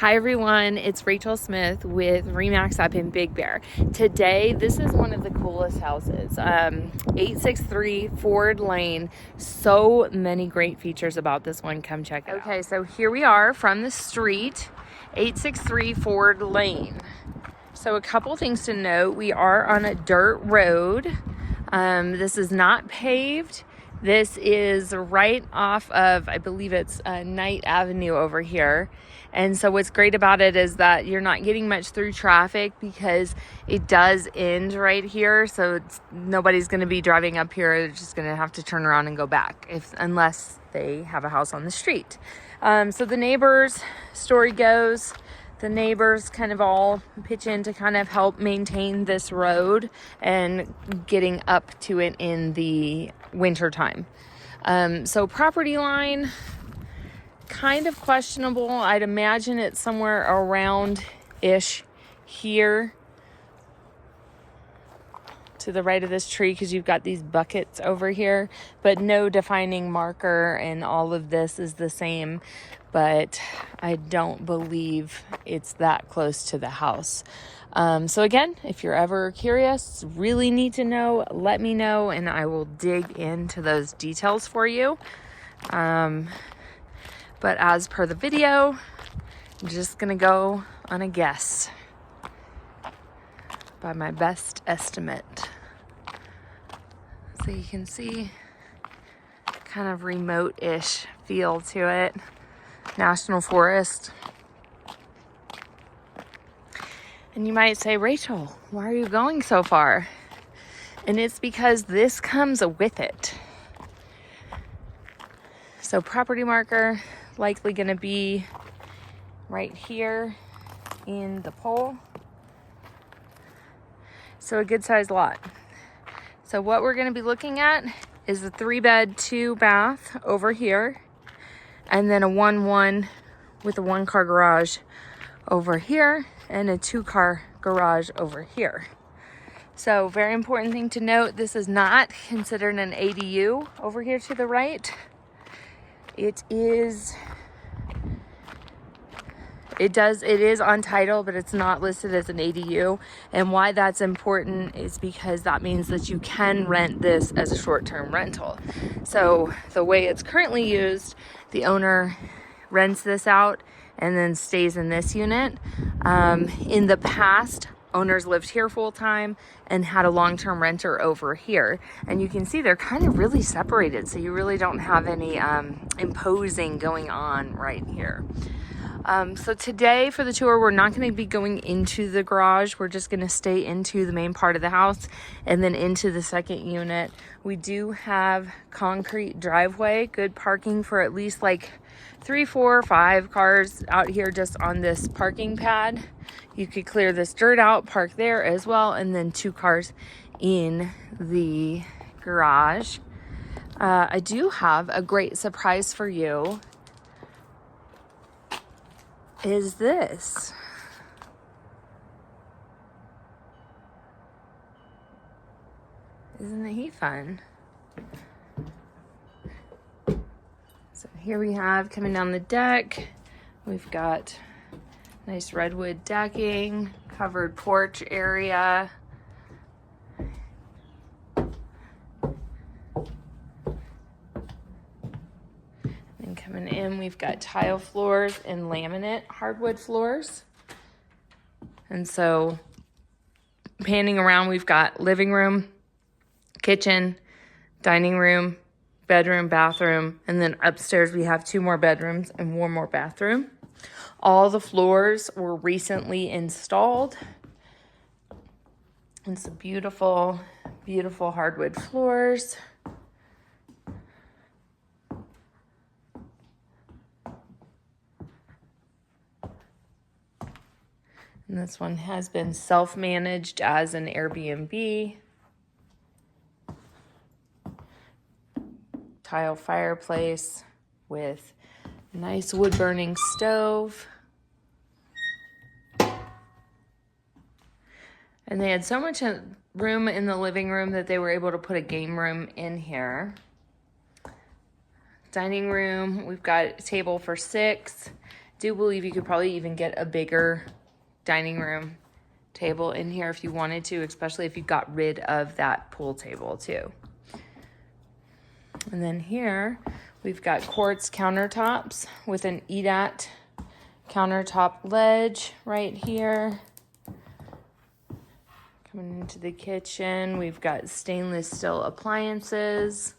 Hi everyone, it's Rachel Smith with REMAX up in Big Bear. Today, this is one of the coolest houses. 863 Ford Lane. So many great features about this one. Come check it out. Okay, so here we are from the street, 863 Ford Lane. So a couple things to note. We are on a dirt road. This is not paved. This is right off of, I believe it's Knight Avenue over here. And so what's great about it is that you're not getting much through traffic because it does end right here. So nobody's going to be driving up here. They're just going to have to turn around and go back unless they have a house on the street. So the neighbors, story goes, the neighbors kind of all pitch in to kind of help maintain this road and getting up to it in the winter time. So property line, kind of questionable. I'd imagine it's somewhere around-ish here to the right of this tree because you've got these buckets over here, but no defining marker, and all of this is the same, but I don't believe it's that close to the house. So again, if you're ever curious, really need to know, let me know and I will dig into those details for you. But as per the video, I'm just gonna go on a guess by my best estimate. So you can see kind of remote-ish feel to it. National Forest. And you might say, Rachel, why are you going so far? And it's because this comes with it. So property marker, likely gonna be right here in the pole. So a good sized lot. So what we're gonna be looking at is a 3-bed, 2-bath over here, and then a 1-1 with a 1-car garage over here and a 2-car garage over here. So very important thing to note, this is not considered an ADU over here to the right. It is on title, but it's not listed as an ADU. And why that's important is because that means that you can rent this as a short-term rental. So the way it's currently used, the owner rents this out and then stays in this unit. In the past, owners lived here full-time and had a long-term renter over here. And you can see they're kind of really separated, so you really don't have any imposing going on right here. So today for the tour, we're not going to be going into the garage. We're just going to stay into the main part of the house and then into the second unit. We do have concrete driveway, good parking for at least like 3, 4, 5 cars out here just on this parking pad. You could clear this dirt out, park there as well, and then 2 cars in the garage. I do have a great surprise for you. Is this. Isn't he fun? So here we have coming down the deck, we've got nice redwood decking, covered porch area. And coming in, we've got tile floors and laminate hardwood floors. And so panning around, we've got living room, kitchen, dining room, bedroom, bathroom, and then upstairs we have 2 more bedrooms and 1 more bathroom. All the floors were recently installed. And some beautiful, beautiful hardwood floors. And this one has been self-managed as an Airbnb. Tile fireplace with nice wood-burning stove. And they had so much room in the living room that they were able to put a game room in here. Dining room, we've got a table for 6, do believe you could probably even get a bigger dining room table in here if you wanted to, especially if you got rid of that pool table too. And then here we've got quartz countertops with an eat-at countertop ledge right here. Coming into the kitchen, we've got stainless steel appliances.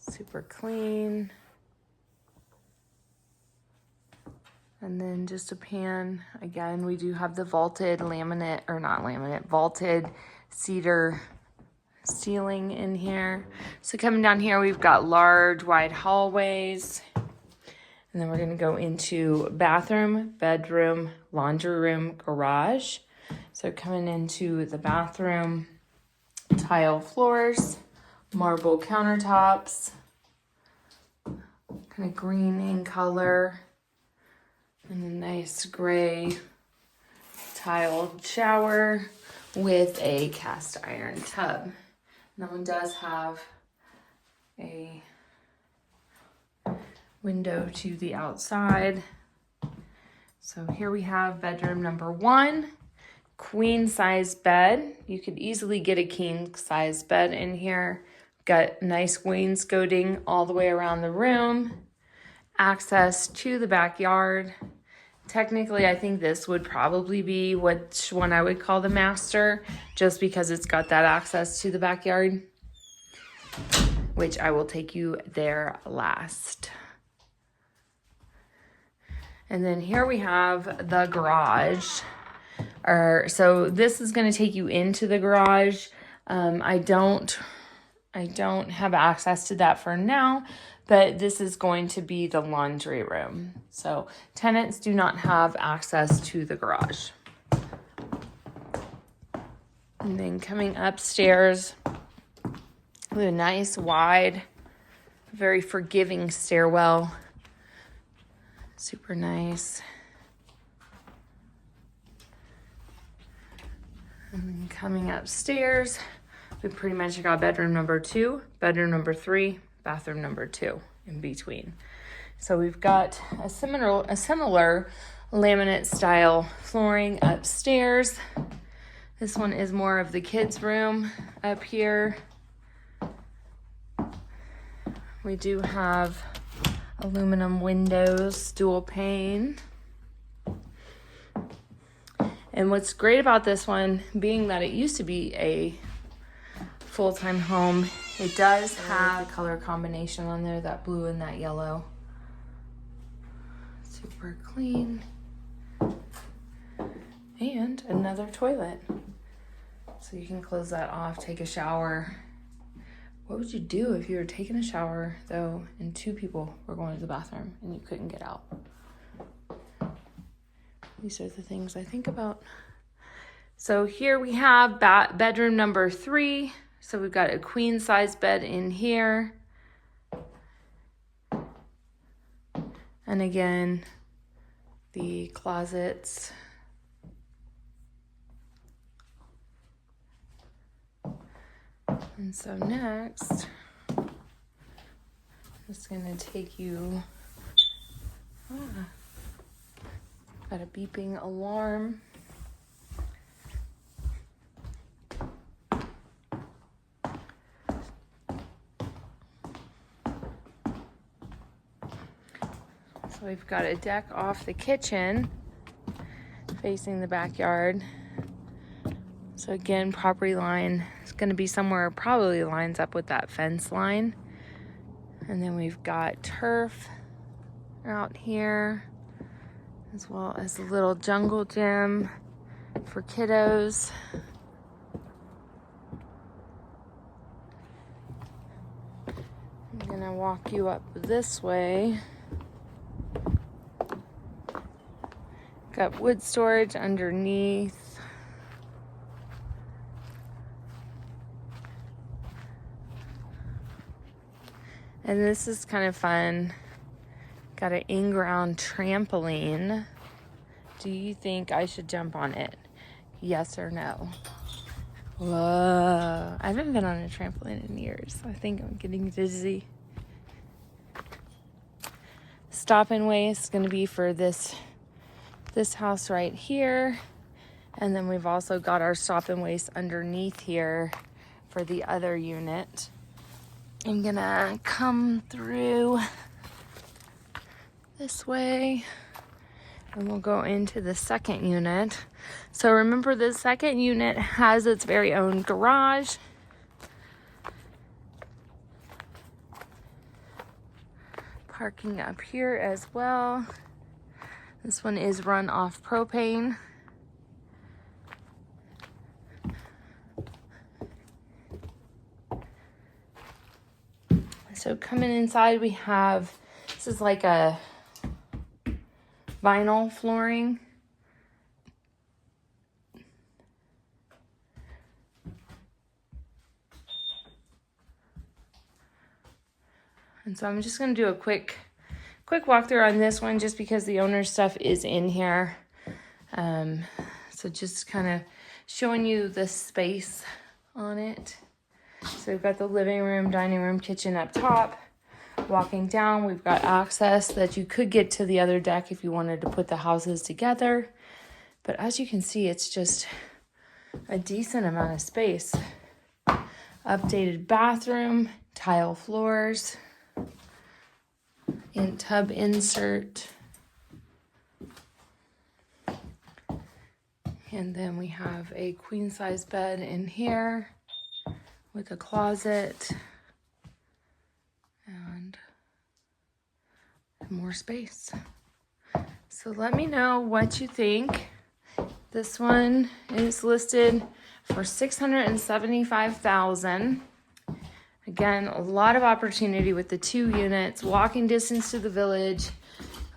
Super clean. And then just a pan. Again, we do have the vaulted laminate, or not laminate, vaulted cedar ceiling in here. So coming down here, we've got large, wide hallways. And then we're gonna go into bathroom, bedroom, laundry room, garage. So coming into the bathroom, tile floors, marble countertops, kind of green in color, and a nice gray tiled shower with a cast iron tub. That one does have a window to the outside. So here we have bedroom number 1, queen size bed. You could easily get a king size bed in here. Got nice wainscoting all the way around the room. Access to the backyard. Technically, I think this would probably be which one I would call the master, just because it's got that access to the backyard, which I will take you there last. And then here we have the garage. So this is going to take you into the garage. I don't have access to that for now, but this is going to be the laundry room. So tenants do not have access to the garage. And then coming upstairs with a nice wide, very forgiving stairwell. Super nice. And then coming upstairs, we pretty much got bedroom number 2, bedroom number 3, bathroom number 2 in between. So we've got a similar laminate style flooring upstairs. This one is more of the kids' room up here. We do have aluminum windows, dual pane. And what's great about this one, being that it used to be a full-time home, it does have the color combination on there, that blue and that yellow. Super clean. And another toilet. So you can close that off, take a shower. What would you do if you were taking a shower, though, and 2 people were going to the bathroom and you couldn't get out? These are the things I think about. So here we have bedroom number 3. So we've got a queen size bed in here. And again, the closets. And so next, I'm just gonna take you, got a beeping alarm. So we've got a deck off the kitchen facing the backyard. So again, property line is going to be somewhere probably lines up with that fence line. And then we've got turf out here, as well as a little jungle gym for kiddos. I'm going to walk you up this way. Got wood storage underneath. And this is kind of fun. Got an in-ground trampoline. Do you think I should jump on it? Yes or no? Whoa. I haven't been on a trampoline in years. I think I'm getting dizzy. stop and waste is going to be for this house right here. And then we've also got our stop and waste underneath here for the other unit. I'm gonna come through this way and we'll go into the second unit. So remember, the second unit has its very own garage. Parking up here as well. This one is run off propane. So coming inside, we have, this is like a vinyl flooring. And so I'm just going to do a quick walkthrough on this one just because the owner's stuff is in here. So just kind of showing you the space on it. So we've got the living room, dining room, kitchen up top. Walking down, we've got access that you could get to the other deck if you wanted to put the houses together. But as you can see, it's just a decent amount of space. Updated bathroom, tile floors, in tub insert. And then we have a queen size bed in here with a closet and more space. So let me know what you think. This one is listed for $675,000. Again, a lot of opportunity with the 2 units, walking distance to the village.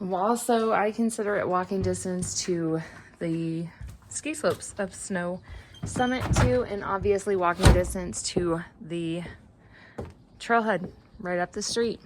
Also, I consider it walking distance to the ski slopes of Snow Summit too, and obviously walking distance to the trailhead right up the street.